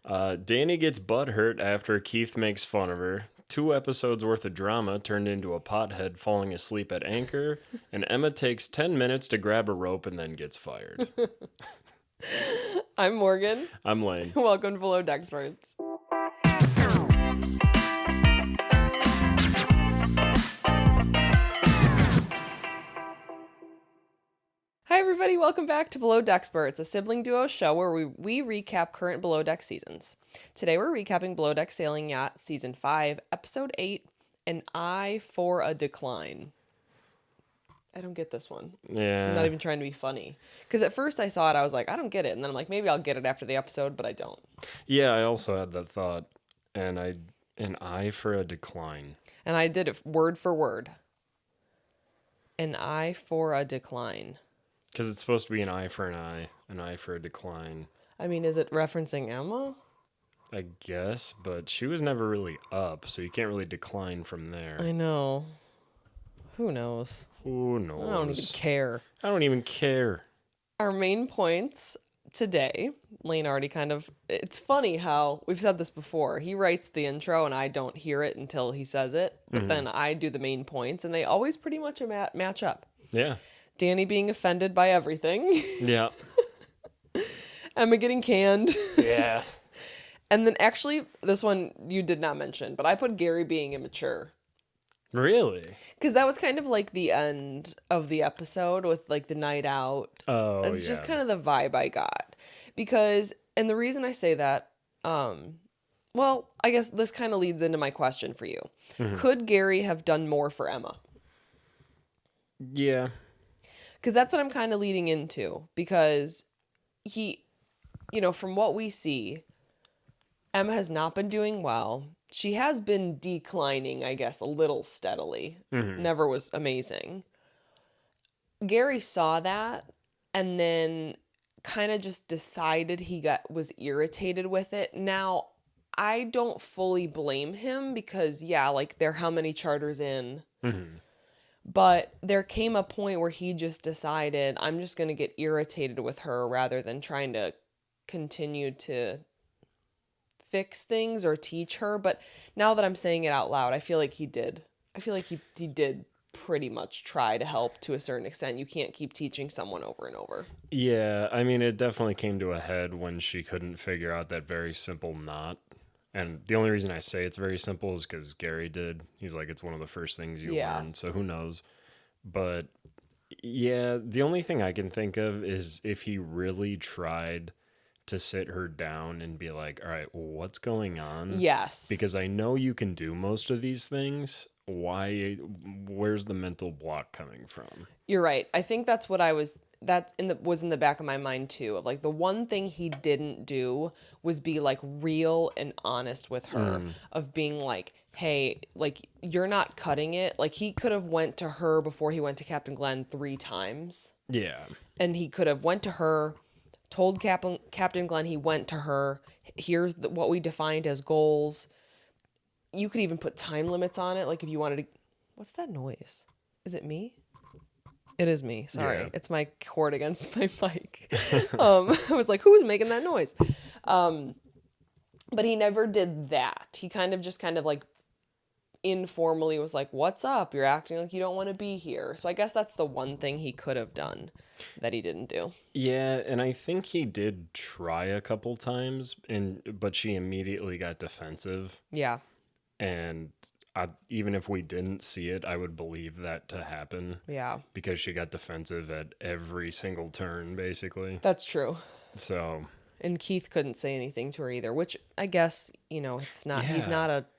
Danny gets butthurt after Keith makes fun of her. 2 episodes worth of drama turned into a pothead falling asleep at anchor. And Emma takes 10 minutes to grab a rope and then gets fired. I'm Morgan. I'm Lane. Welcome to Below Deck Sailing. Hi everybody, welcome back to Below Deck Experts, a sibling duo show where we recap current Below Deck seasons. Today we're recapping Below Deck Sailing Yacht Season 5, Episode 8, An Eye for a Decline. I don't get this one. Yeah. I'm not even trying to be funny. Because at first I saw it, I was like, I don't get it. And then I'm like, maybe I'll get it after the episode, but I don't. Yeah, I also had that thought. And an eye for a decline. And I did it word for word. An eye for a decline. Because it's supposed to be an eye for an eye for a decline. I mean, is it referencing Emma? I guess, but she was never really up, so you can't really decline from there. I know. Who knows? Who knows? I don't even care. I don't even care. Our main points today, Lane already it's funny how, we've said this before, he writes the intro and I don't hear it until he says it, but then I do the main points and they always pretty much match up. Yeah. Danny being offended by everything. Yeah. Emma getting canned. Yeah. And then actually, this one you did not mention, but I put Gary being immature. Really? Because that was kind of like the end of the episode with like the night out. Oh, It's just kind of the vibe I got. Because, and the reason I say that, well, I guess this kind of leads into my question for you. Mm-hmm. Could Gary have done more for Emma? Yeah. Because that's what I'm kind of leading into. Because he, from what we see, Emma has not been doing well. She has been declining, I guess, a little steadily. Mm-hmm. Never was amazing. Gary saw that and then kind of just decided was irritated with it. Now, I don't fully blame him because, yeah, like they're how many charters in? Mm-hmm. But there came a point where he just decided, I'm just going to get irritated with her rather than trying to continue to fix things or teach her. But now that I'm saying it out loud, I feel like he did. I feel like he did pretty much try to help to a certain extent. You can't keep teaching someone over and over. Yeah, I mean, it definitely came to a head when she couldn't figure out that very simple knot. And the only reason I say it's very simple is because Gary did. He's like, it's one of the first things you learn, so who knows. But yeah, the only thing I can think of is if he really tried to sit her down and be like, all right, well, what's going on? Yes. Because I know you can do most of these things. Where's the mental block coming from? You're right. I think that's what was in the back of my mind too. Of like the one thing he didn't do was be like real and honest with her of being like, hey, like you're not cutting it. Like he could have went to her before he went to Captain Glenn 3 times. Yeah. And he could have went to her, told Captain Glenn he went to her. Here's what we defined as goals. You could even put time limits on it. Like if you wanted to, what's that noise? Is it me? It is me. Sorry. Yeah. It's my cord against my mic. I was like, who was making that noise? But he never did that. He kind of like informally was like, what's up? You're acting like you don't want to be here. So I guess that's the one thing he could have done that he didn't do. Yeah, and I think he did try a couple times, but she immediately got defensive. Yeah. And even if we didn't see it, I would believe that to happen. Yeah. Because she got defensive at every single turn, basically. That's true. So. And Keith couldn't say anything to her either, which I guess, it's not, yeah.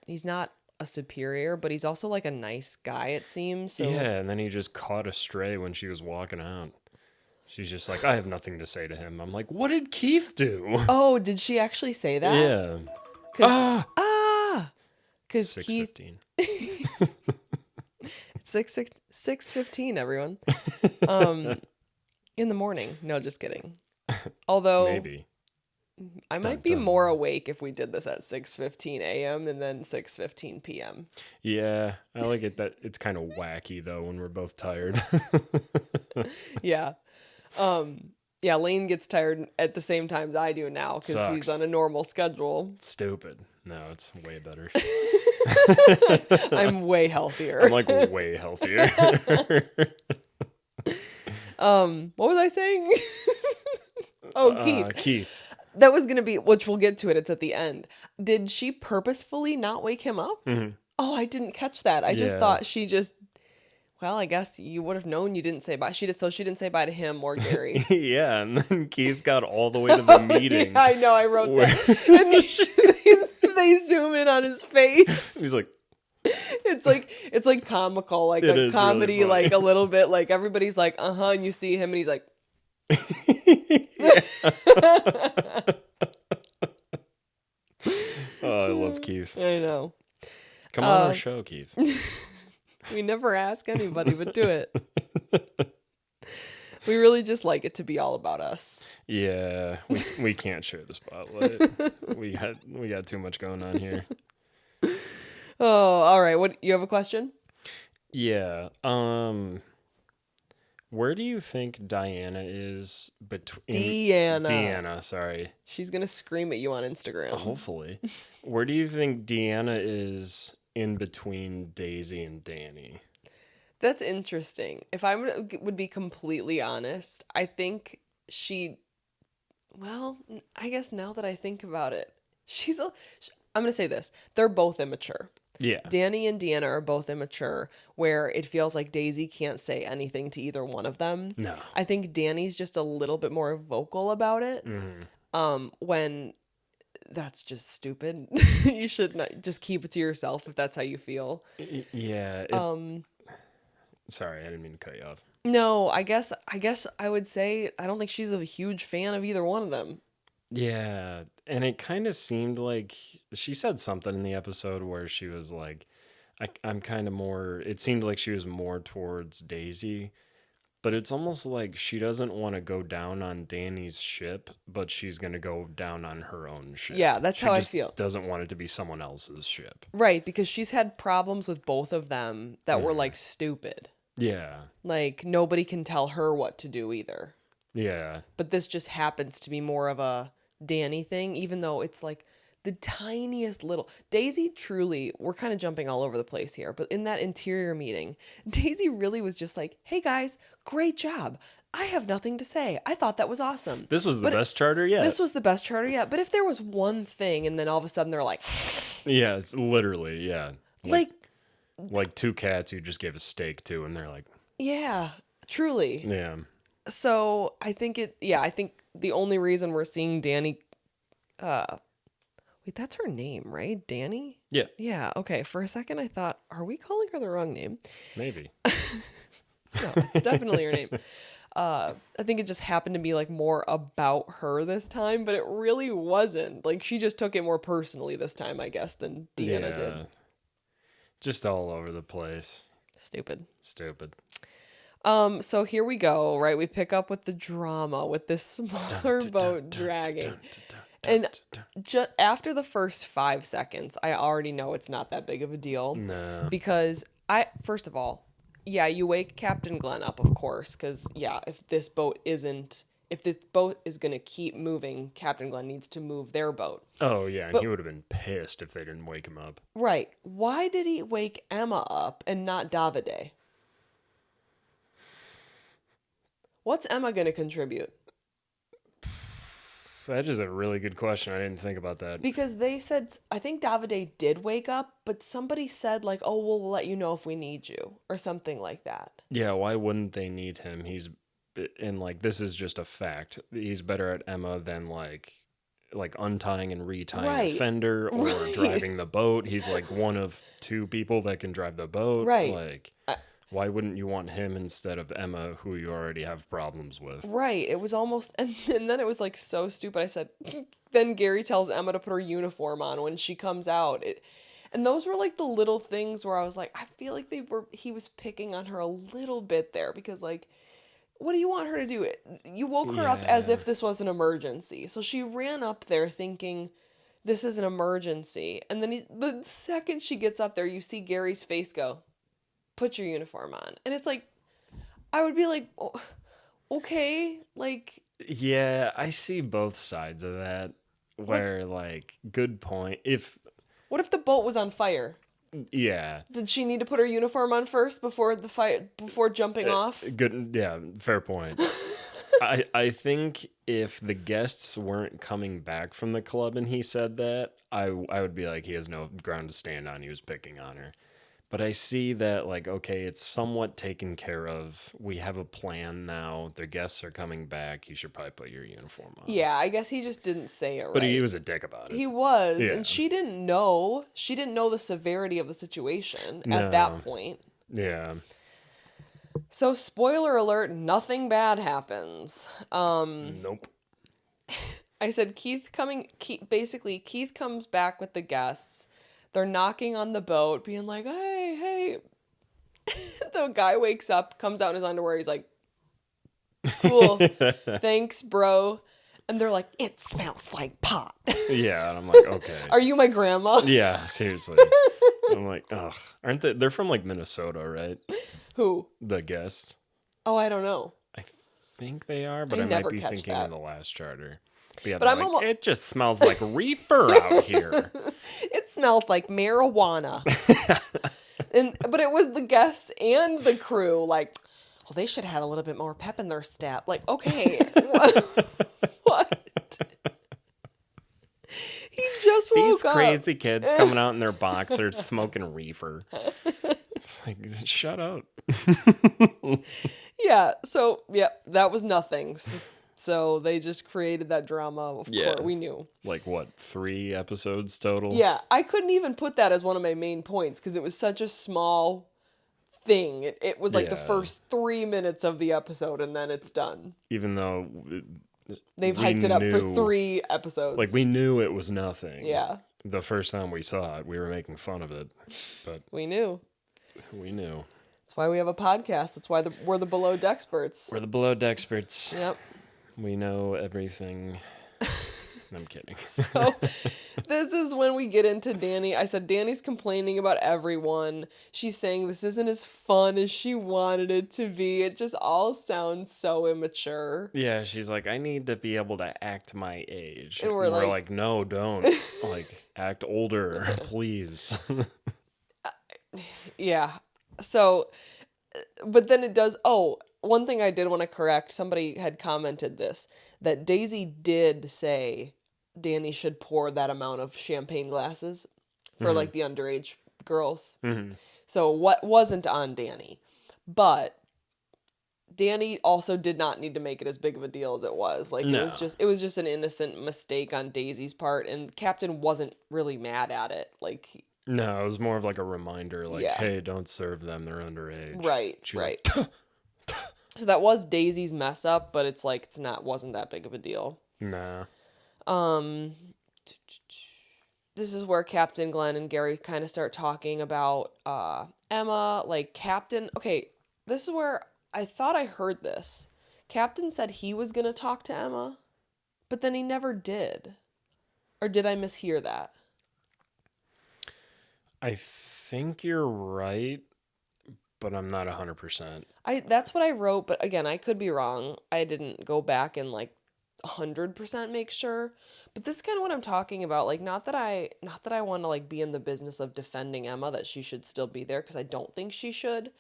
He's not a superior, but he's also like a nice guy, it seems. So. Yeah, and then he just caught a stray when she was walking out. She's just like, I have nothing to say to him. I'm like, what did Keith do? Oh, did she actually say that? Yeah. Because Keith... 6:15. 6:15, everyone. In the morning. No, just kidding. Although... Maybe. I might be more awake if we did this at 6:15 a.m. and then 6:15 p.m. Yeah, I like it that it's kind of wacky, though, when we're both tired. Yeah. Yeah, Lane gets tired at the same time as I do now because he's on a normal schedule. Stupid. No, it's way better. I'm way healthier. I'm like way healthier. What was I saying? Keith. Keith. That was going to be, which we'll get to it. It's at the end. Did she purposefully not wake him up? Mm-hmm. Oh, I didn't catch that. I just thought she just, well, I guess you would have known you didn't say bye. She didn't say bye to him or Gary. Yeah, and then Keith got all the way to the meeting. Yeah, I know, I wrote that. And they zoom in on his face. He's like, it's like comical, like a comedy, really like a little bit, like everybody's like, and you see him and he's like, oh, I love Keith. I know. Come on our show, Keith. We never ask anybody, but do it. We really just like it to be all about us. Yeah, we can't share the spotlight. we got too much going on here. Oh, all right. What, you have a question? Yeah. Where do you think Diana is between Deanna, sorry. She's gonna scream at you on Instagram. Hopefully. Where do you think Deanna is in between Daisy and Danny? That's interesting. If I would be completely honest, I think I guess now that I think about it, I'm gonna say this. They're both immature. Yeah. Danny and Deanna are both immature, where it feels like Daisy can't say anything to either one of them. No. I think Danny's just a little bit more vocal about it. Mm-hmm. When that's just stupid. You should not just keep it to yourself if that's how you feel. Yeah. Sorry, I didn't mean to cut you off. No, I guess I would say I don't think she's a huge fan of either one of them. Yeah, and it kind of seemed like she said something in the episode where she was like, I'm kind of more, it seemed like she was more towards Daisy, but it's almost like she doesn't want to go down on Danny's ship, but she's going to go down on her own ship. Yeah, that's how I feel. Doesn't want it to be someone else's ship. Right, because she's had problems with both of them that were like stupid. Yeah. Like nobody can tell her what to do either. Yeah. But this just happens to be more of a Danny thing, even though it's like the tiniest little Daisy truly, we're kind of jumping all over the place here, but in that interior meeting, Daisy really was just like, hey guys, great job. I have nothing to say. I thought that was awesome. This was the best charter yet. This was the best charter yet. But if there was one thing and then all of a sudden they're like, yeah, it's literally, yeah. Like two cats you just gave a steak to and they're like, yeah, truly. Yeah. So I think I think the only reason we're seeing Danny, wait, that's her name, right? Danny? Yeah. Yeah. Okay. For a second, I thought, are we calling her the wrong name? Maybe. No, it's definitely her name. I think it just happened to be like more about her this time, but it really wasn't. Like she just took it more personally this time, I guess, than Deanna did. Just all over the place. Stupid. So here we go, right? We pick up with the drama with this smaller boat dragging. And just after the first 5 seconds, I already know it's not that big of a deal. No. Because first of all, yeah, you wake Captain Glenn up, of course, because yeah, if this boat is going to keep moving, Captain Glenn needs to move their boat. Oh, yeah, and he would have been pissed if they didn't wake him up. Right. Why did he wake Emma up and not Davide? What's Emma going to contribute? That is a really good question. I didn't think about that. Because they said, I think Davide did wake up, but somebody said like, oh, we'll let you know if we need you or something like that. Yeah, why wouldn't they need him? And like, this is just a fact. He's better at Emma than like untying and retying the fender or driving the boat. He's like one of 2 people that can drive the boat. Right. Like, why wouldn't you want him instead of Emma, who you already have problems with? Right. It was almost, and then it was like so stupid. I said, then Gary tells Emma to put her uniform on when she comes out. And those were like the little things where I was like, I feel like he was picking on her a little bit there because like, what do you want her to do? You woke her up as if this was an emergency. So she ran up there thinking this is an emergency. And then the second she gets up there, you see Gary's face go, put your uniform on. And it's like, I would be like, oh, okay, like. Yeah, I see both sides of that. Where, like, good point. What if the boat was on fire? Yeah. Did she need to put her uniform on first before before jumping off? Good. Yeah, fair point. I think if the guests weren't coming back from the club and he said that, I would be like, he has no ground to stand on. He was picking on her. But I see that, like, okay, it's somewhat taken care of. We have a plan now. The guests are coming back. You should probably put your uniform on. Yeah, I guess he just didn't say it right. But he was a dick about it. He was, Yeah. and she didn't know. She didn't know the severity of the situation at that point. Yeah. So, spoiler alert, nothing bad happens. Nope. I said Keith comes back with the guests. They're knocking on the boat, being like, hey. The guy wakes up, comes out in his underwear. He's like, cool. Thanks, bro. And they're like, it smells like pot. Yeah, and I'm like, okay. Are you my grandma? Yeah, seriously. I'm like, ugh. Aren't they? They're from, like, Minnesota, right? Who? The guests. Oh, I don't know. I think they are, but I might be thinking of the last charter. But yeah, I'm like, it just smells like reefer out here. It smells like marijuana. But it was the guests and the crew, like, well, they should have had a little bit more pep in their step. Like, okay. What? He just woke up. These crazy kids coming out in their boxers smoking reefer. It's like, shut up. Yeah, so, yeah, that was nothing. So they just created that drama. Of course, we knew. Like, what, 3 episodes total? Yeah, I couldn't even put that as one of my main points because it was such a small thing. It was like the first 3 minutes of the episode and then it's done. Even though they've hyped it up for 3 episodes. Like, we knew it was nothing. Yeah. The first time we saw it, we were making fun of it. But we knew. That's why we have a podcast. That's why we're the Below Deck experts. We're the Below Deck experts. Yep. We know everything. I'm kidding. So this is when we get into Danny. I said Danny's complaining about everyone. She's saying this isn't as fun as she wanted it to be. It just all sounds so immature. Yeah, she's like, I need to be able to act my age. And we're like, no, don't. Like, act older, please. Yeah. So, but then it does. Oh, one thing I did want to correct. Somebody had commented this, that Daisy did say Danny should pour that amount of champagne glasses for like the underage girls. Mm-hmm. So what wasn't on Danny, but Danny also did not need to make it as big of a deal as it was. Like it was just an innocent mistake on Daisy's part, and Captain wasn't really mad at it. Like. No, it was more of like a reminder, like, hey, don't serve them, they're underage. Right, she's right. Like, so that was Daisy's mess up, but it's like wasn't that big of a deal. Nah. This is where Captain Glenn and Gary kind of start talking about Emma, like Captain. Okay, this is where I thought I heard this. Captain said he was going to talk to Emma, but then he never did. Or did I mishear that? I think you're right, but I'm not 100%. That's what I wrote, but again, I could be wrong. I didn't go back and like 100% make sure. But this is kind of what I'm talking about. Like, not that I want to like be in the business of defending Emma, that she should still be there, because I don't think she should.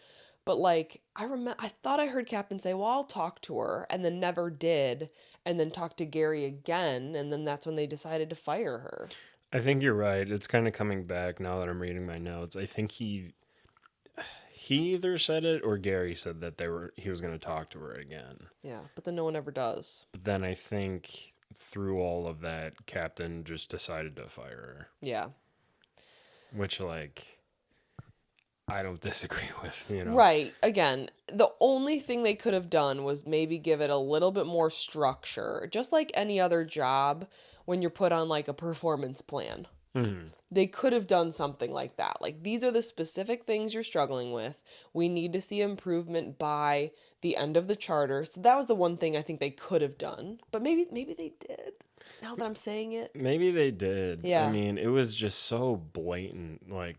But like, I thought I heard Captain say, well, I'll talk to her, and then never did, and then talked to Gary again, and then that's when they decided to fire her. I think you're right. It's kind of coming back now that I'm reading my notes. I think he either said it or Gary said that he was going to talk to her again. Yeah, but then no one ever does. But then I think through all of that, Captain just decided to fire her. Yeah. Which, like, I don't disagree with, you know. Right. Again, the only thing they could have done was maybe give it a little bit more structure. Just like any other job, when you're put on like a performance plan. Mm-hmm. They could have done something like that. Like, these are the specific things you're struggling with. We need to see improvement by the end of the charter. So that was the one thing I think they could have done. But maybe they did, now that I'm saying it. Maybe they did. Yeah. I mean, it was just so blatant. Like,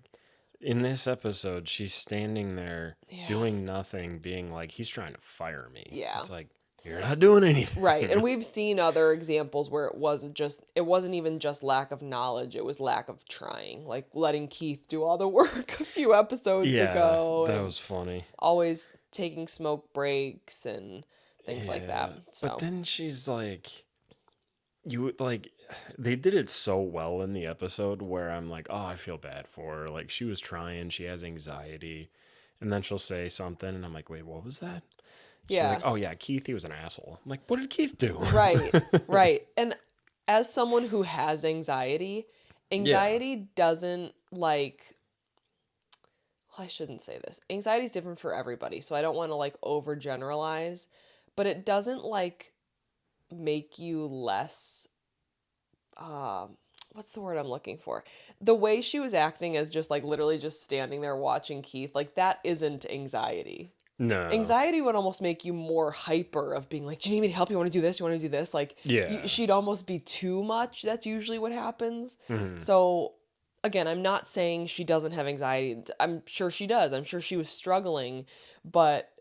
in this episode, she's standing there doing nothing, being like, he's trying to fire me. Yeah. It's like, You're not doing anything. Right. And we've seen other examples where it wasn't even just lack of knowledge, it was lack of trying. Like letting Keith do all the work a few episodes ago. That was funny. Always taking smoke breaks and things like that. So. But then she's like, they did it so well in the episode where I'm like, oh, I feel bad for her. Like, she was trying, she has anxiety. And then she'll say something, and I'm like, wait, what was that? She's like, oh, yeah, Keith, he was an asshole. I'm like, what did Keith do? Right, right. And as someone who has anxiety doesn't like... Well, I shouldn't say this. Anxiety is different for everybody, so I don't want to like overgeneralize, but it doesn't like make you less... what's the word I'm looking for? The way she was acting as just like literally just standing there watching Keith, like that isn't anxiety. No. Anxiety would almost make you more hyper of being like, do you need me to help? You want to do this? You want to do this? Like, she'd almost be too much. That's usually what happens. Mm-hmm. So again, I'm not saying she doesn't have anxiety. I'm sure she does. I'm sure she was struggling, but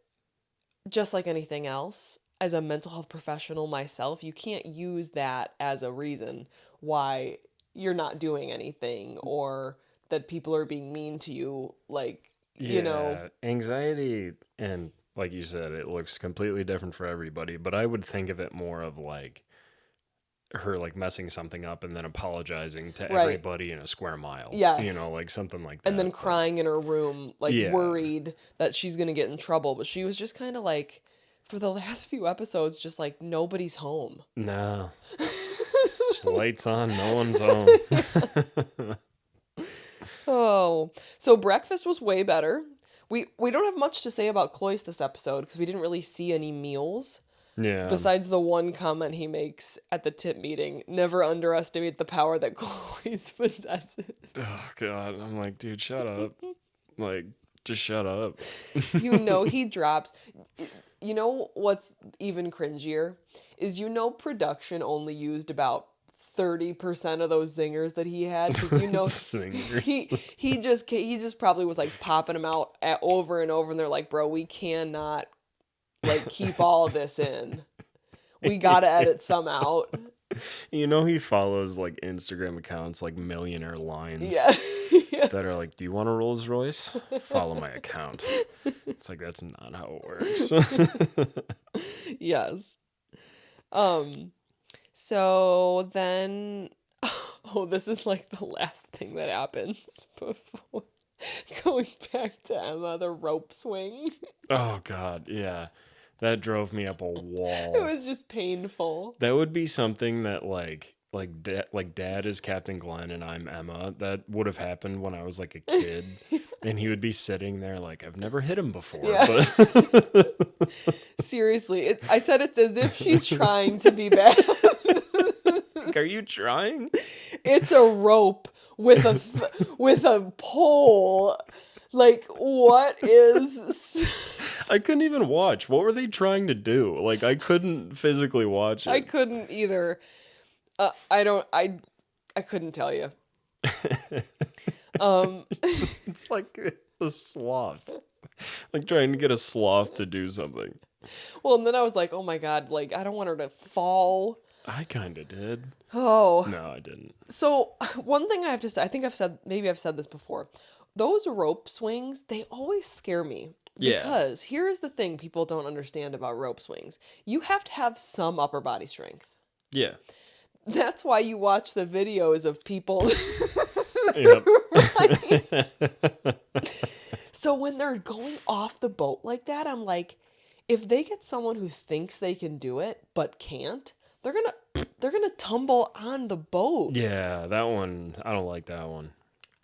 just like anything else, as a mental health professional myself, you can't use that as a reason why you're not doing anything or that people are being mean to you. Like, you know, anxiety, and like you said, it looks completely different for everybody, but I would think of it more of like her like messing something up and then apologizing to everybody in a square mile. Yes. You know, like something like that. And then crying in her room, like worried that she's going to get in trouble. But she was just kind of like, for the last few episodes, just like, nobody's home. No. Just lights on, no one's home. Oh, so breakfast was way better. We don't have much to say about Cloyce this episode because we didn't really see any meals. Yeah. Besides the one comment he makes at the tip meeting, never underestimate the power that Cloyce possesses. Oh, God. I'm like, dude, shut up. Like, just shut up. You know he drops... You know what's even cringier? Is production only used about 30% of those zingers that he had, because he just probably was like popping them out over and over, and they're like, bro, we cannot like keep all this in. We gotta edit some out. He follows like Instagram accounts like Millionaire Lines that are like, do you want a Rolls Royce? Follow my account. It's like, that's not how it works. Yes. So then, this is like the last thing that happens before going back to Emma, the rope swing. Oh, God, yeah. That drove me up a wall. It was just painful. That would be something that Dad is Captain Glenn and I'm Emma. That would have happened when I was like a kid. And he would be sitting there like, I've never hit him before. Yeah. But seriously, I said it's as if she's trying to be bad. Like, are you trying? It's a rope with a pole. Like, what is... I couldn't even watch. What were they trying to do? Like, I couldn't physically watch it. I couldn't either. I couldn't tell you. It's like a sloth. Like trying to get a sloth to do something. Well, and then I was like, oh my God, like, I don't want her to fall. I kind of did. Oh. No, I didn't. So, one thing I have to say, maybe I've said this before. Those rope swings, they always scare me. Yeah. Because here is the thing people don't understand about rope swings. You have to have some upper body strength. Yeah. That's why you watch the videos of people. Yep. Right? So when they're going off the boat like that, I'm like, if they get someone who thinks they can do it but can't, they're gonna tumble on the boat. Yeah, that one, I don't like that one.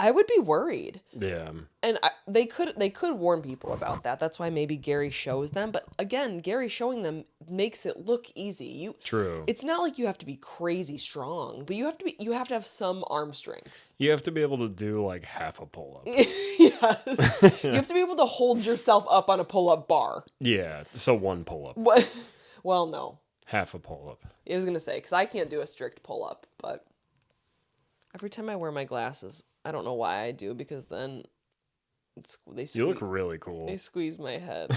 I would be worried. Yeah. And they could warn people about that. That's why maybe Gary shows them. But again, Gary showing them makes it look easy. True. It's not like you have to be crazy strong, but you have to have some arm strength. You have to be able to do like half a pull-up. Yes. You have to be able to hold yourself up on a pull-up bar. Yeah. So one pull-up. What? Well, no. Half a pull-up. I was gonna say, because I can't do a strict pull-up, but every time I wear my glasses, I don't know why I do, because then you look really cool. They squeeze my head.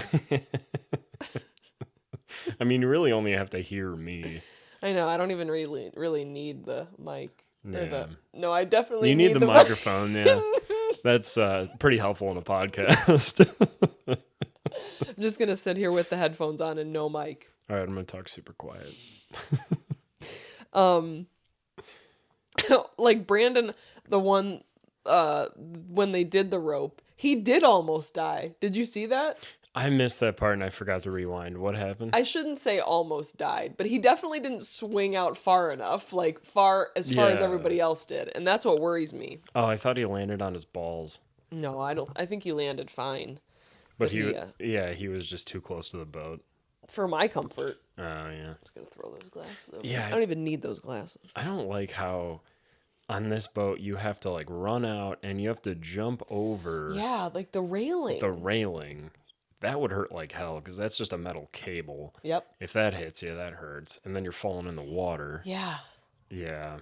I mean, you really only have to hear me. I know. I don't even really need the mic. Yeah. No, I definitely You need the microphone, yeah. That's pretty helpful in a podcast. I'm just going to sit here with the headphones on and no mic. All right, I'm going to talk super quiet. Like Brandon, the one, when they did the rope, he did almost die. Did you see that? I missed that part and I forgot to rewind. What happened? I shouldn't say almost died, but he definitely didn't swing out far enough, like far as everybody else did. And that's what worries me. Oh, I thought he landed on his balls. No, I don't. I think he landed fine. But he was just too close to the boat. For my comfort. Oh, yeah. I'm just going to throw those glasses over. Yeah. I don't even need those glasses. I don't like how on this boat you have to like run out and you have to jump over. Yeah, like the railing. The railing. That would hurt like hell because that's just a metal cable. Yep. If that hits you, that hurts. And then you're falling in the water. Yeah. Yeah.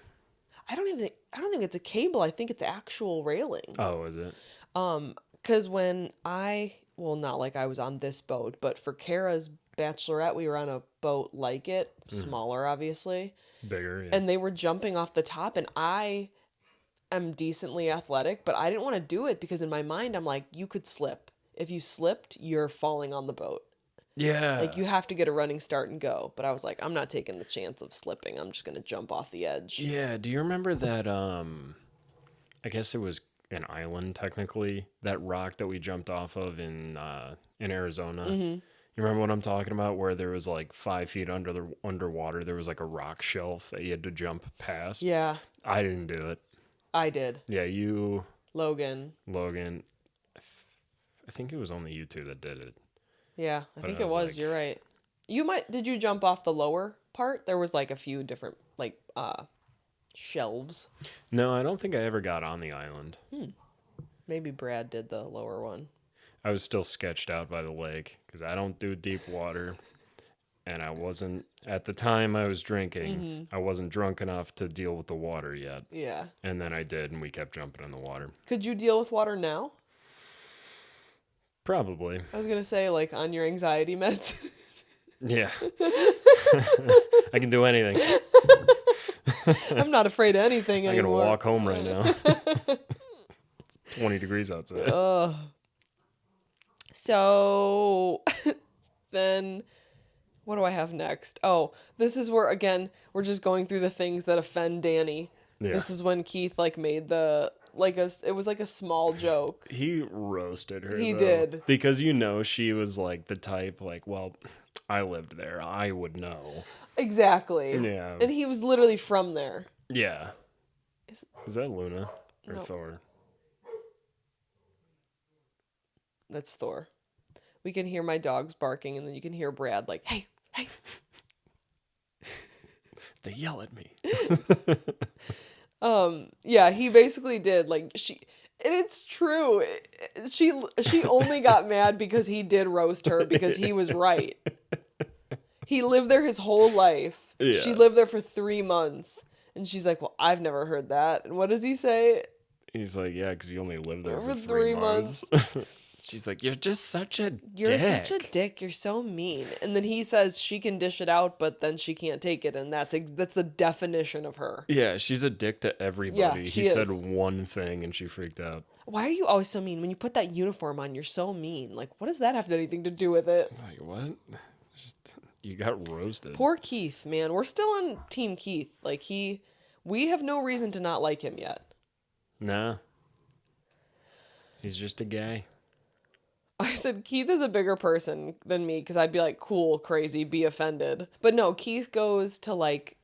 I don't think it's a cable. I think it's actual railing. Oh, is it? Because when not like I was on this boat, but for Kara's bachelorette, we were on a boat like it, smaller, obviously. Bigger, yeah. And they were jumping off the top, and I am decently athletic, but I didn't want to do it because in my mind, I'm like, you could slip. If you slipped, you're falling on the boat. Yeah. Like, you have to get a running start and go. But I was like, I'm not taking the chance of slipping. I'm just going to jump off the edge. Yeah. Do you remember that, I guess it was an island, technically, that rock that we jumped off of in Arizona? Mm-hmm. You remember what I'm talking about? Where there was like 5 feet underwater, there was like a rock shelf that you had to jump past. Yeah. I didn't do it. I did. Yeah, you. Logan. I think it was only you two that did it. Yeah, I think it was. Like, you're right. Did you jump off the lower part? There was like a few different shelves. No, I don't think I ever got on the island. Maybe Brad did the lower one. I was still sketched out by the lake because I don't do deep water. And I wasn't, at the time I was drinking, I wasn't drunk enough to deal with the water yet. Yeah. And then I did, and we kept jumping in the water. Could you deal with water now? Probably. I was going to say, like, on your anxiety meds. Yeah. I can do anything. I'm not afraid of anything anymore. I'm going to walk home right now. It's 20 degrees outside. So, then, what do I have next? Oh, this is where, again, we're just going through the things that offend Danny. Yeah. This is when Keith, like, made it was like a small joke. He roasted her. He did. Because she was like the type, like, well, I lived there. I would know. Exactly. Yeah. And he was literally from there. Yeah. Is that Luna or no. Thor? That's Thor. We can hear my dogs barking, and then you can hear Brad like, hey. They yell at me. Yeah, he basically did. Like, and it's true. She only got mad because he did roast her because he was right. He lived there his whole life. Yeah. She lived there for 3 months. And she's like, well, I've never heard that. And what does he say? He's like, yeah, because you only lived there for 3 months. She's like, you're just such a dick. You're such a dick. You're so mean. And then he says she can dish it out, but then she can't take it. And that's the definition of her. Yeah, she's a dick to everybody. Yeah, he said one thing and she freaked out. Why are you always so mean? When you put that uniform on, you're so mean. Like, what does that have anything to do with it? Like, what? You got roasted. Poor Keith, man. We're still on Team Keith. Like, we have no reason to not like him yet. Nah. He's just a guy. I said, Keith is a bigger person than me because I'd be like, cool, crazy, be offended. But no, Keith goes to like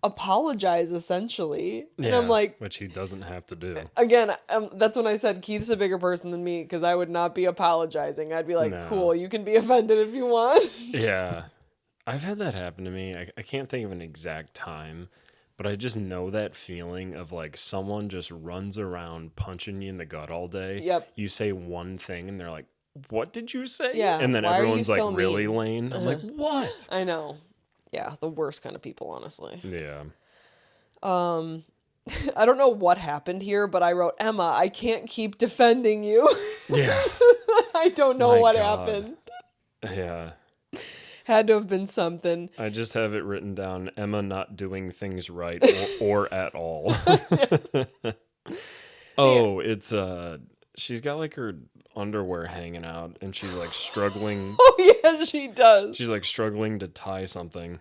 apologize essentially. Yeah, and I'm like, which he doesn't have to do. Again, that's when I said Keith's a bigger person than me because I would not be apologizing. I'd be like, cool, you can be offended if you want. Yeah. I've had that happen to me. I can't think of an exact time, but I just know that feeling of like someone just runs around punching you in the gut all day. Yep. You say one thing and they're like, what did you say? Yeah. And then everyone's like so really lame. I'm like, what? I know. Yeah, the worst kind of people, honestly. Yeah. I don't know what happened here, but I wrote, Emma, I can't keep defending you. Yeah. I don't know what happened. Yeah. Had to have been something. I just have it written down, Emma not doing things right or at all. Oh, yeah. It's she's got like her underwear hanging out and she's like struggling. Oh yeah, she does. She's like struggling to tie something.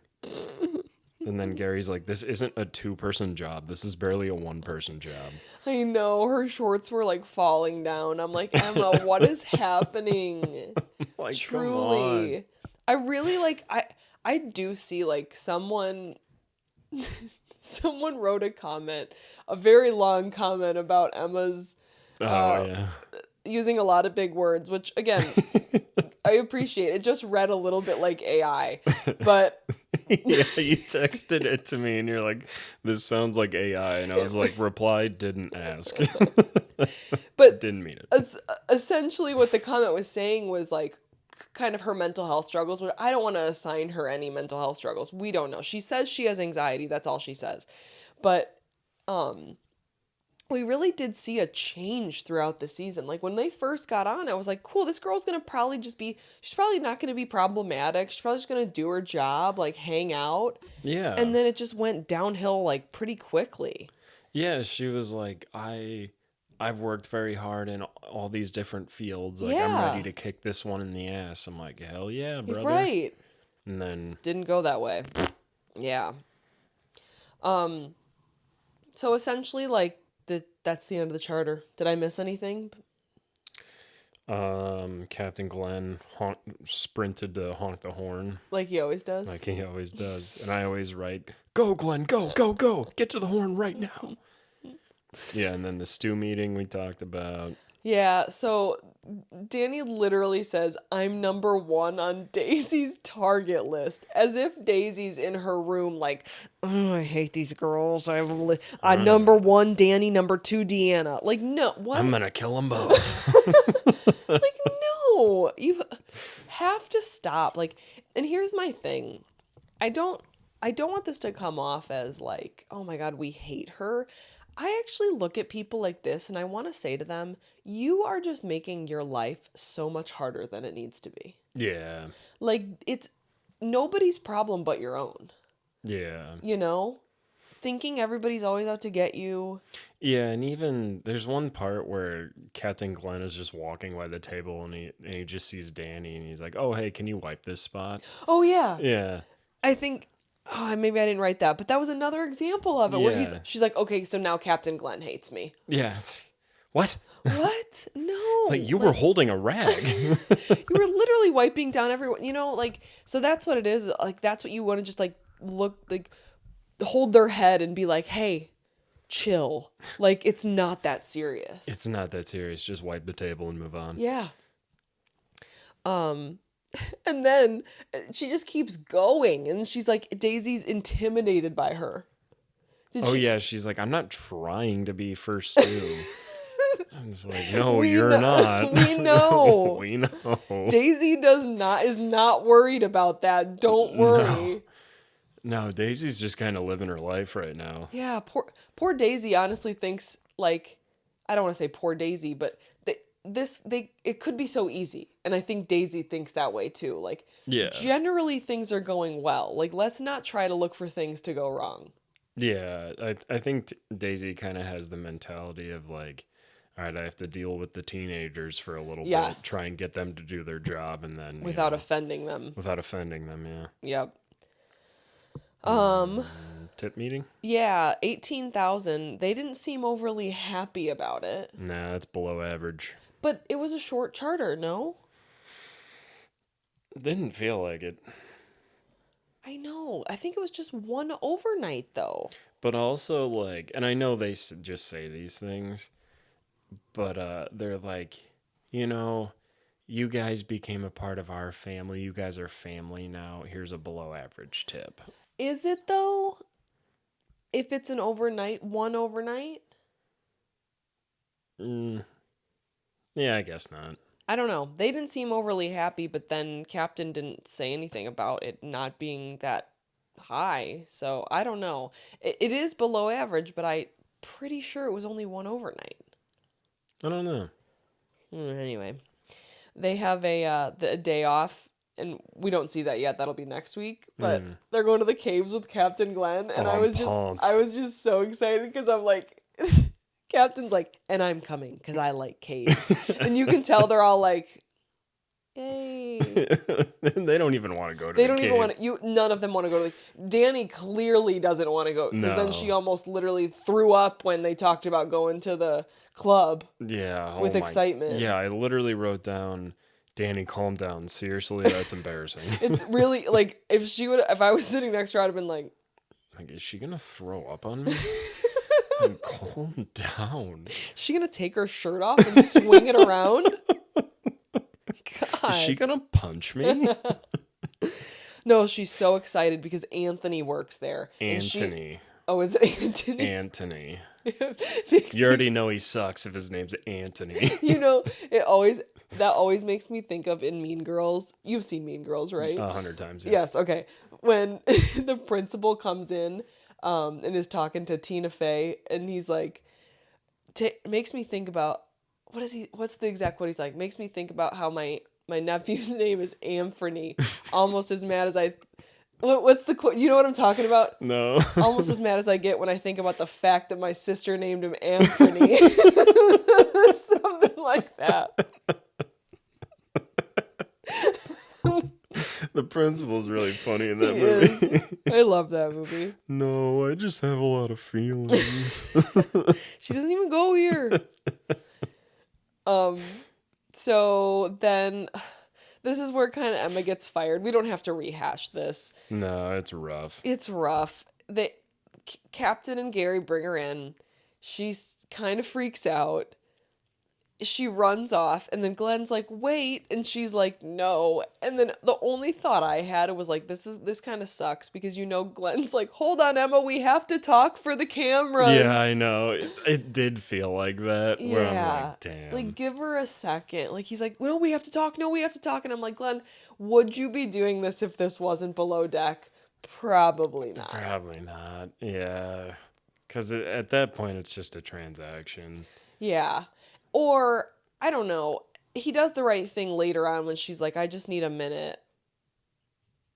And then Gary's like, this isn't a 2-person job. This is barely a 1-person job. I know. Her shorts were like falling down. I'm like, Emma, what is happening? Like, truly. I really like, I do see like someone wrote a comment, a very long comment about Emma's using a lot of big words, which again, I appreciate. It just read a little bit like AI, but yeah, you texted it to me and you're like, this sounds like AI, and I was like, reply, didn't ask. But didn't mean it. Essentially what the comment was saying was like kind of her mental health struggles. I don't want to assign her any mental health struggles. We don't know. She says she has anxiety. That's all she says. But we really did see a change throughout the season. Like when they first got on, I was like, cool, this girl's going to probably she's probably not going to be problematic. She's probably just going to do her job, like hang out. Yeah. And then it just went downhill like pretty quickly. Yeah. She was like, I've worked very hard in all these different fields. Like I'm ready to kick this one in the ass. I'm like, hell yeah, brother. Right. And then didn't go that way. Yeah. So essentially like, that's the end of the charter. Did I miss anything? Captain Glenn sprinted to honk the horn. Like he always does? Like he always does. And I always write, go Glenn, go, go, go. Get to the horn right now. Yeah, and then the stew meeting we talked about. Yeah, so Danny literally says, I'm number 1 on Daisy's target list. As if Daisy's in her room like, oh, I hate these girls. I'm number 1, Danny, number 2, Deanna. Like, no. What? I'm going to kill them both. Like, no. You have to stop. Like, and here's my thing. I don't want this to come off as like, oh my God, we hate her. I actually look at people like this and I want to say to them, you are just making your life so much harder than it needs to be. Yeah. Like, it's nobody's problem but your own. Yeah. You know? Thinking everybody's always out to get you. Yeah, and even there's one part where Captain Glenn is just walking by the table and he just sees Danny and he's like, oh, hey, can you wipe this spot? Oh, yeah. Yeah. I think... Oh, maybe I didn't write that, but that was another example of it where she's like, okay, so now Captain Glenn hates me. Yeah. What? What? No. Like you were holding a rag. You were literally wiping down everyone, you know, like, so that's what it is. Like, that's what you want to just like look, like hold their head and be like, hey, chill. Like, it's not that serious. It's not that serious. Just wipe the table and move on. Yeah. And then she just keeps going, and she's like, Daisy's intimidated by her. Yeah, she's like, I'm not trying to be first stew. I'm just like, no, you're not. We know. We know. Daisy is not worried about that. Don't worry. No, Daisy's just kind of living her life right now. Yeah, poor Daisy honestly thinks, like, I don't want to say poor Daisy, but it could be so easy. And I think Daisy thinks that way too. Like, generally things are going well. Like, let's not try to look for things to go wrong. Yeah, I think Daisy kind of has the mentality of like, all right, I have to deal with the teenagers for a little bit, try and get them to do their job, and then without offending them. Without offending them, yeah. Yep. Tip meeting? Yeah, 18,000. They didn't seem overly happy about it. Nah, that's below average. But it was a short charter, no? Didn't feel like it. I know. I think it was just one overnight, though. But also, like, and I know they just say these things, but they're like, you know, you guys became a part of our family. You guys are family now. Here's a below average tip. Is it, though? If it's one overnight? Yeah, I guess not. I don't know. They didn't seem overly happy, but then Captain didn't say anything about it not being that high. So I don't know. It is below average, but I'm pretty sure it was only one overnight. I don't know. Anyway, they have a day off and we don't see that yet. That'll be next week. But they're going to the caves with Captain Glenn, and I was just so excited because I'm like, Captain's like, and I'm coming because I like caves, and you can tell they're all like, hey. They don't even want to go to they the don't cave. even want to. None of them want to go to the. Danny clearly doesn't want to go because then she almost literally threw up when they talked about going to the club. Yeah, with excitement. Yeah, I literally wrote down, Danny, calm down. Seriously, that's embarrassing. It's really like if I was sitting next to her, I'd have been like, is she gonna throw up on me? Like, calm down. Is she gonna take her shirt off and swing it around? God. Is she gonna punch me? No, she's so excited because Anthony works there. Anthony. Is it Anthony? Anthony. You already know he sucks if his name's Anthony. That always makes me think of in Mean Girls. You've seen Mean Girls, right? 100 times. Yeah. Yes. Okay. When the principal comes in, and is talking to Tina Fey, and he's like, makes me think about what's the exact quote he's like? Makes me think about how my nephew's name is Anthony, almost as mad as I. What's the quote? You know what I'm talking about? No. Almost as mad as I get when I think about the fact that my sister named him Anthony. Something like that. The principal's really funny in that movie. I love that movie. No, I just have a lot of feelings. She doesn't even go here. So then this is where kind of Emma gets fired. We don't have to rehash this. No, it's rough. It's rough. Captain and Gary bring her in. She kind of freaks out. She runs off, and then Glenn's like, wait, and she's like, no. And then the only thought I had was like, this kind of sucks, because Glenn's like, hold on, Emma, we have to talk for the cameras. Yeah, I know. It did feel like that, where I'm like, damn. Like, give her a second. Like, he's like, no, we have to talk, and I'm like, Glenn, would you be doing this if this wasn't Below Deck? Probably not. Probably not, yeah. Because at that point, it's just a transaction. Yeah. Or, I don't know, he does the right thing later on when she's like, I just need a minute.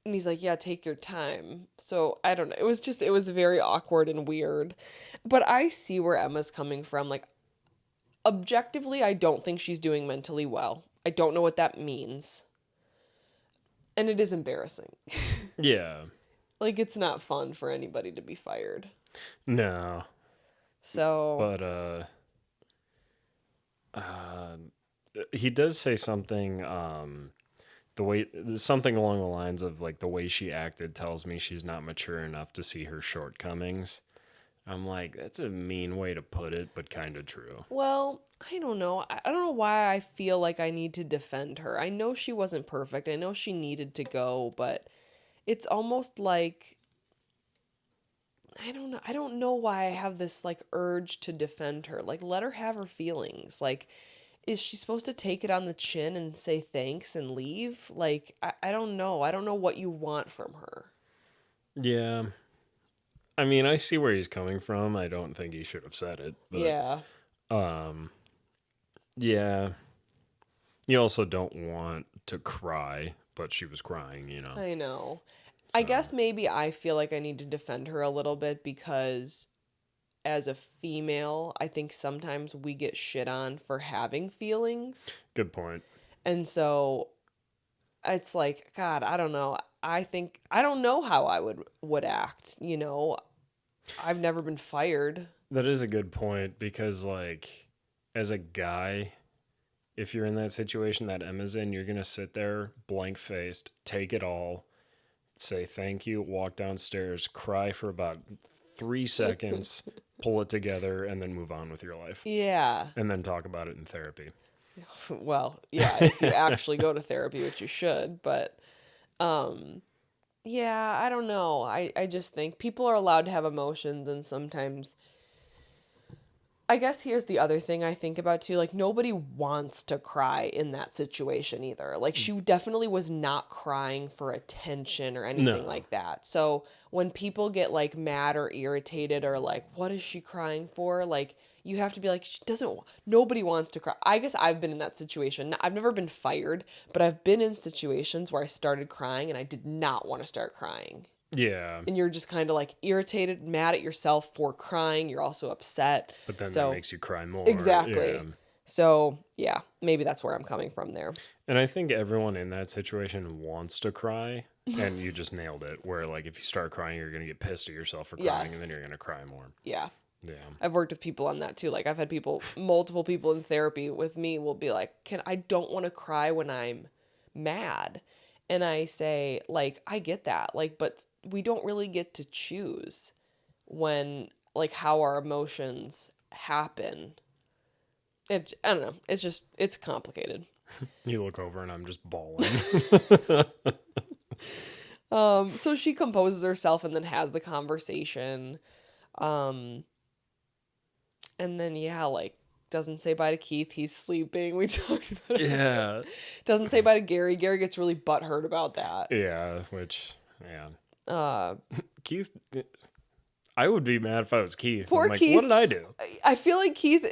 And he's like, yeah, take your time. So, I don't know. It was very awkward and weird. But I see where Emma's coming from. Like, objectively, I don't think she's doing mentally well. I don't know what that means. And it is embarrassing. Yeah. Like, it's not fun for anybody to be fired. No. So. But, he does say something, something along the lines of like, the way she acted tells me she's not mature enough to see her shortcomings. I'm like, that's a mean way to put it, but kind of true. Well, I don't know. I don't know why I feel like I need to defend her. I know she wasn't perfect. I know she needed to go, but it's almost like, I don't know. I don't know why I have this like urge to defend her. Like, let her have her feelings. Like, is she supposed to take it on the chin and say thanks and leave? Like, I don't know. I don't know what you want from her. Yeah. I mean, I see where he's coming from. I don't think he should have said it. But, yeah. Yeah. You also don't want to cry, but she was crying, I know. So. I guess maybe I feel like I need to defend her a little bit because as a female, I think sometimes we get shit on for having feelings. Good point. And so it's like, God, I don't know. I don't know how I would act, I've never been fired. That is a good point because, like, as a guy, if you're in that situation that Emma's in, you're going to sit there blank-faced, take it all, say thank you, walk downstairs, cry for about 3 seconds, pull it together, and then move on with your life. Yeah. And then talk about it in therapy. Well, yeah, if you actually go to therapy, which you should, but yeah, I don't know. I just think people are allowed to have emotions, and sometimes I guess here's the other thing I think about too. Like, nobody wants to cry in that situation either. Like, she definitely was not crying for attention or anything like that. So when people get like mad or irritated or like, what is she crying for? Like, you have to be like, nobody wants to cry. I guess I've been in that situation. I've never been fired, but I've been in situations where I started crying and I did not want to start crying. Yeah. And you're just kind of like irritated, mad at yourself for crying. You're also upset. But then that makes you cry more. Exactly. Yeah. So, yeah, maybe that's where I'm coming from there. And I think everyone in that situation wants to cry, and you just nailed it. Where, like, if you start crying, you're going to get pissed at yourself for crying, and then you're going to cry more. Yeah. Yeah. I've worked with people on that too. Like, I've had multiple people in therapy with me will be like, I don't want to cry when I'm mad. And I say, like, I get that, like, but we don't really get to choose when, like, how our emotions happen. I don't know. It's complicated. You look over and I'm just bawling. So she composes herself and then has the conversation. And then, yeah, like, doesn't say bye to Keith. He's sleeping. We talked about it. Yeah. Doesn't say bye to Gary. Gary gets really butthurt about that. Yeah, Keith, I would be mad if I was Keith. Poor I'm like, Keith. what did I do? I feel like Keith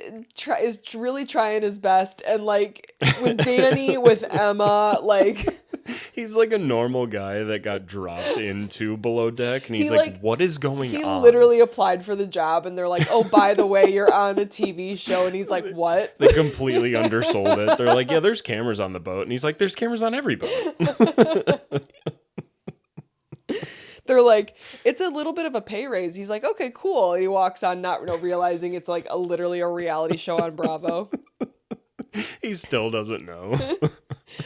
is really trying his best. And, like, with Danny, with Emma, like... He's like a normal guy that got dropped into Below Deck, and he's like, what is going on? He literally applied for the job, and they're like, oh, by the way, you're on a TV show, and he's like, what? They completely undersold it. They're like, yeah, there's cameras on the boat, and he's like, there's cameras on every boat. They're like, it's a little bit of a pay raise. He's like, okay, cool. And he walks on, not realizing it's like literally a reality show on Bravo. He still doesn't know.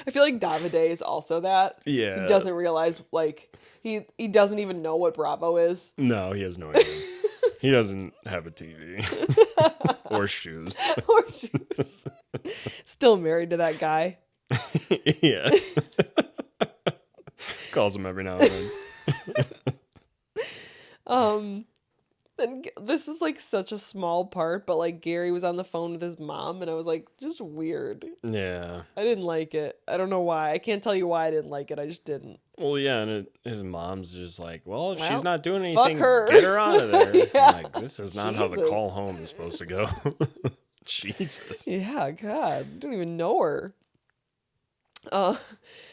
I feel like Davide is also that. Yeah. He doesn't realize, like, he doesn't even know what Bravo is. No, he has no idea. He doesn't have a TV. Or shoes. Or shoes. Still married to that guy. Yeah. Calls him every now and then. And this is like such a small part, but like Gary was on the phone with his mom, and I was like, just weird. Yeah. I didn't like it. I don't know why. I can't tell you why I didn't like it. I just didn't. Well, yeah, and his mom's just like, well, if she's not doing anything, fuck her. get her out of there. Yeah. I'm like, this is not how the call home is supposed to go. Jesus. Yeah, God. I don't even know her.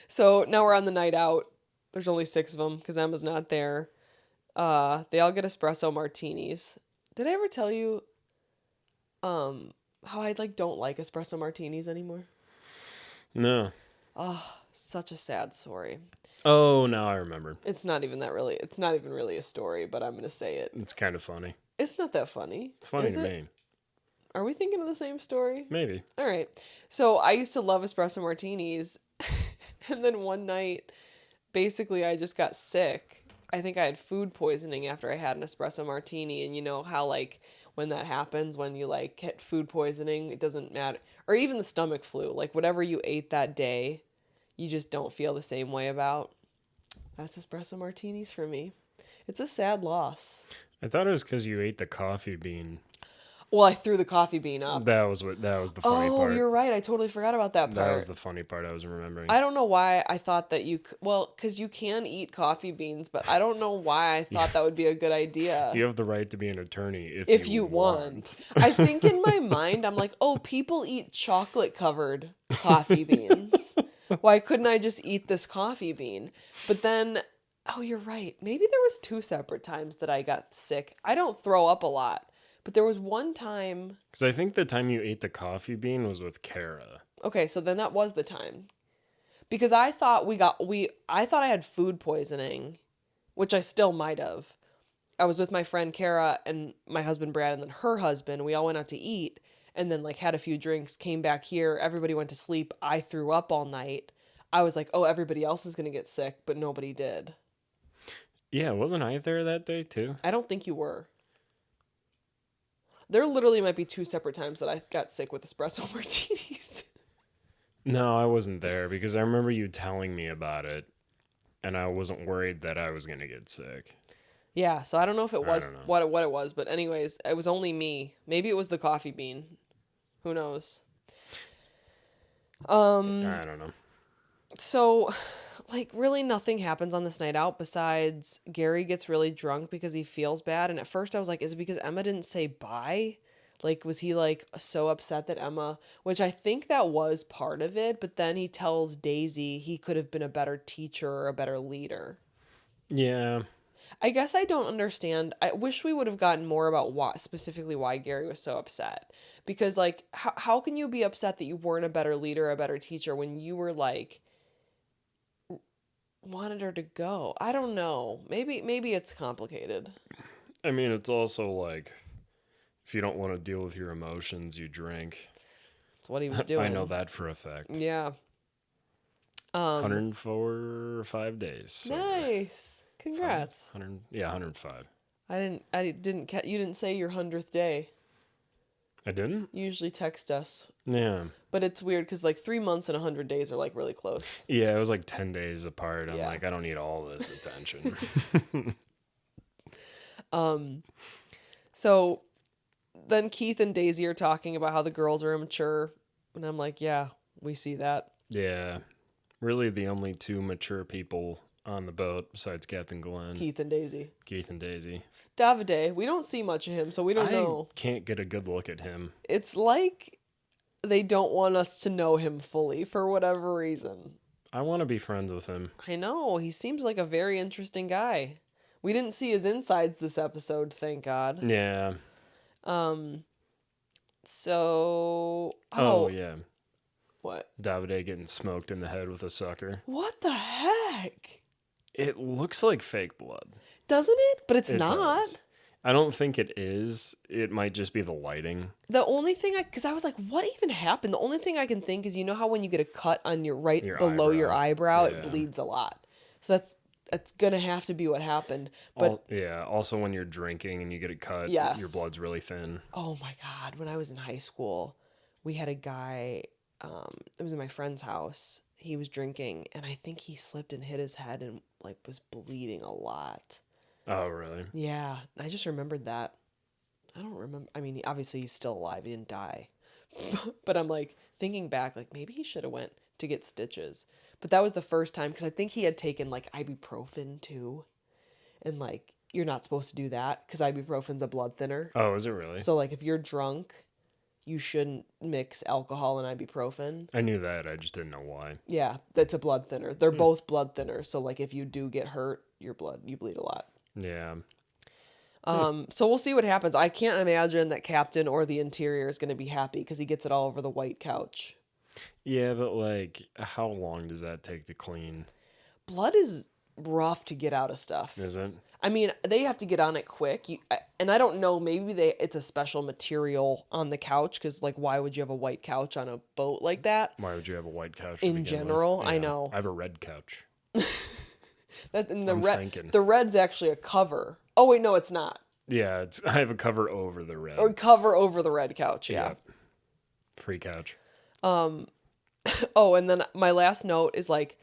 So now we're on the night out. There's only 6 of them because Emma's not there. They all get espresso martinis. Did I ever tell you how I like don't like espresso martinis anymore? No. Oh, such a sad story. Oh, now I remember. It's not even really a story, but I'm going to say it. It's kind of funny. It's not that funny. It's funny to me. Are we thinking of the same story? Maybe. All right. So I used to love espresso martinis. And then one night, basically, I just got sick. I think I had food poisoning after I had an espresso martini. And you know how, like, when that happens, when you, like, get food poisoning, it doesn't matter. Or even the stomach flu. Like, whatever you ate that day, you just don't feel the same way about. That's espresso martinis for me. It's a sad loss. I thought it was because you ate the coffee bean. Well, I threw the coffee bean up. That was the funny part. Oh, you're right. I totally forgot about that part. That was the funny part I was remembering. I don't know why I thought that because you can eat coffee beans, but I don't know why I thought that would be a good idea. You have the right to be an attorney if you want. I think in my mind, I'm like, oh, people eat chocolate-covered coffee beans. Why couldn't I just eat this coffee bean? But then, oh, you're right. Maybe there was 2 separate times that I got sick. I don't throw up a lot. But there was one time... Because I think the time you ate the coffee bean was with Kara. Okay, so then that was the time. Because I thought I thought I had food poisoning, which I still might have. I was with my friend Kara and my husband Brad and then her husband. We all went out to eat and then like had a few drinks, came back here. Everybody went to sleep. I threw up all night. I was like, oh, everybody else is going to get sick, but nobody did. Yeah, wasn't I there that day too? I don't think you were. There literally might be 2 separate times that I got sick with espresso martinis. No, I wasn't there because I remember you telling me about it, and I wasn't worried that I was going to get sick. Yeah, so I don't know if it was don't know. what it was, but anyways, it was only me. Maybe it was the coffee bean. Who knows? I don't know. So, like, really nothing happens on this night out besides Gary gets really drunk because he feels bad. And at first I was like, is it because Emma didn't say bye? Like, was he, like, so upset that Emma... Which I think that was part of it, but then he tells Daisy he could have been a better teacher or a better leader. Yeah. I guess I don't understand. I wish we would have gotten more about specifically why Gary was so upset. Because, like, how can you be upset that you weren't a better leader, a better teacher when you were, like, wanted her to go? I don't know. Maybe it's complicated. I mean, it's also like, if you don't want to deal with your emotions, you drink. That's what he was doing. I know that for a fact. Yeah. 104 or 5 days. Sober. Nice. Congrats. 105. You didn't say your 100th day. I didn't? You usually text us. Yeah. But it's weird because, like, 3 months and 100 days are, like, really close. Yeah, it was like 10 days apart. I'm Yeah. like, I don't need all this attention. So then Keith and Daisy are talking about how the girls are immature. And I'm like, yeah, we see that. Yeah. Really the only two mature people on the boat besides Captain Glenn. Keith and Daisy. Davide. We don't see much of him, so we don't know. I can't get a good look at him. It's like they don't want us to know him fully for whatever reason. I want to be friends with him. I know. He seems like a very interesting guy. We didn't see his insides this episode, thank God. Yeah. So... Oh, yeah. What? Davide getting smoked in the head with a sucker. What the heck? It looks like fake blood. Doesn't it? But it's It not. does. I don't think it is. It might just be the lighting. The only thing because I was like, what even happened? The only thing I can think is, you know how when you get a cut on your below your eyebrow, it bleeds a lot. So that's gonna have to be what happened. But also when you're drinking and you get a cut, yes. Your blood's really thin. Oh my God. When I was in high school, we had a guy, it was in my friend's house. He was drinking and I think he slipped and hit his head and like was bleeding a lot. Oh, really? Yeah. I just remembered that. I don't remember. I mean, obviously he's still alive. He didn't die. But I'm like thinking back, like maybe he should have went to get stitches. But that was the first time because I think he had taken like ibuprofen too. And like you're not supposed to do that because ibuprofen's a blood thinner. Oh, is it really? So like if you're drunk, you shouldn't mix alcohol and ibuprofen. I knew that. I just didn't know why. Yeah, that's a blood thinner. They're both blood thinners. So like if you do get hurt, you bleed a lot. Yeah. So we'll see what happens. I can't imagine that Captain or the interior is going to be happy because he gets it all over the white couch. Yeah, but like, how long does that take to clean? Blood is rough to get out of stuff. Is it? I mean, they have to get on it quick. And I don't know, maybe it's a special material on the couch because, like, why would you have a white couch on a boat like that? Why would you have a white couch? In general, yeah, I know. I have a red couch. The red's actually a cover. Oh, wait, no, it's not. Yeah, I have a cover over the red. Or cover over the red couch, yeah. Free couch. Oh, and then my last note is like,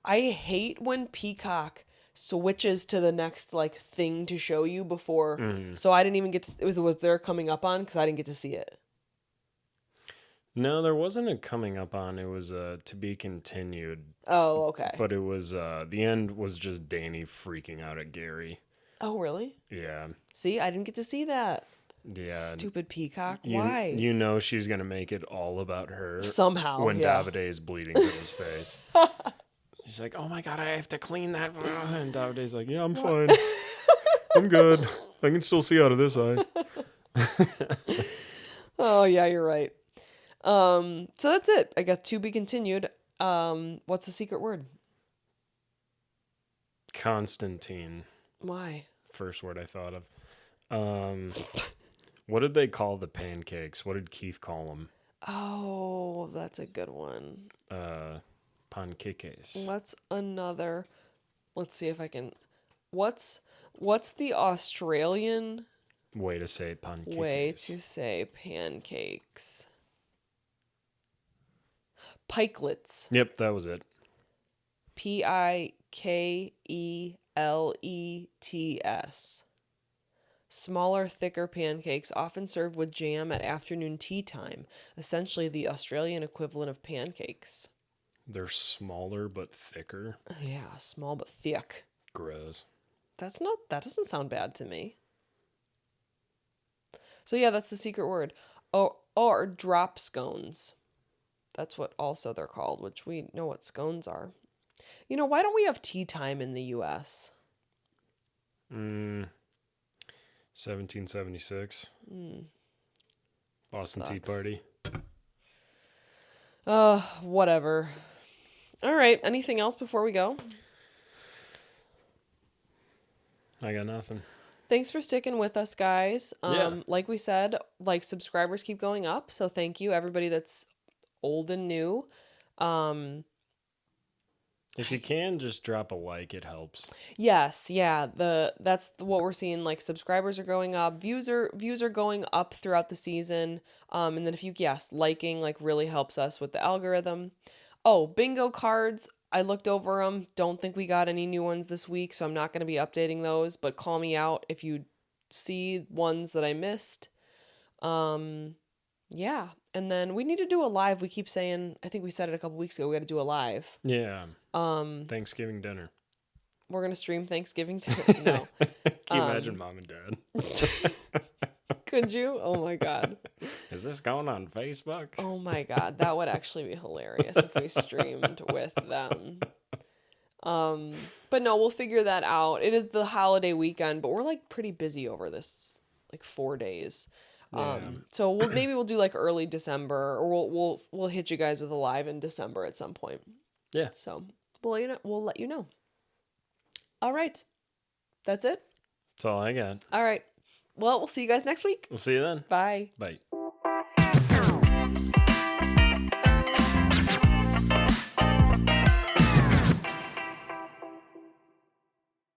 I hate when Peacock switches to the next like thing to show you before. So I didn't even get to, was there coming up on because I didn't get to see it. No, there wasn't a coming up on. It was to be continued. Oh, okay. But it was the end was just Danny freaking out at Gary. Oh, really? Yeah. See, I didn't get to see that. Yeah. Stupid Peacock. Why? You know she's going to make it all about her. Somehow, when yeah. Davide is bleeding from his face. She's like, oh my God, I have to clean that. And Davide's like, yeah, I'm fine. I'm good. I can still see out of this eye. Oh, yeah, you're right. So that's it. I got to be continued. What's the secret word? Constantine. Why? First word I thought of. What did they call the pancakes? What did Keith call them? Oh, that's a good one. Pancakes. Let's see if I can. What's the Australian way to say pancakes? Way to say pancakes. Pikelets. Yep, that was it. Pikelets. Lets. Smaller, thicker pancakes often served with jam at afternoon tea time, essentially the Australian equivalent of pancakes. They're smaller but thicker. Yeah, small but thick. Gross. That doesn't sound bad to me. So yeah, that's the secret word. Or drop scones. That's what also they're called, which we know what scones are. You know, why don't we have tea time in the U.S.? 1776. Boston Sucks. Tea Party. Whatever. All right, anything else before we go? I got nothing. Thanks for sticking with us, guys. Yeah. Like we said, subscribers keep going up, so thank you everybody that's old and new. If you can, just drop a like. It helps. Yes, yeah. That's what we're seeing. Like, subscribers are going up, views are going up throughout the season. And then liking really helps us with the algorithm. Oh, bingo cards. I looked over them. Don't think we got any new ones this week, so I'm not going to be updating those. But call me out if you see ones that I missed. Yeah. And then we need to do a live. We keep saying, I think we said it a couple weeks ago, we got to do a live. Yeah. Thanksgiving dinner. We're going to stream Thanksgiving dinner. No. Can you imagine mom and dad? Could you? Oh my God. Is this going on Facebook? Oh my God. That would actually be hilarious if we streamed with them. But no, we'll figure that out. It is the holiday weekend, but we're pretty busy over this 4 days. Yeah. So maybe we'll do early December, or we'll hit you guys with a live in December at some point. Yeah. So we'll let you know. All right. That's it. That's all I got. All right. Well, we'll see you guys next week. We'll see you then. Bye. Bye.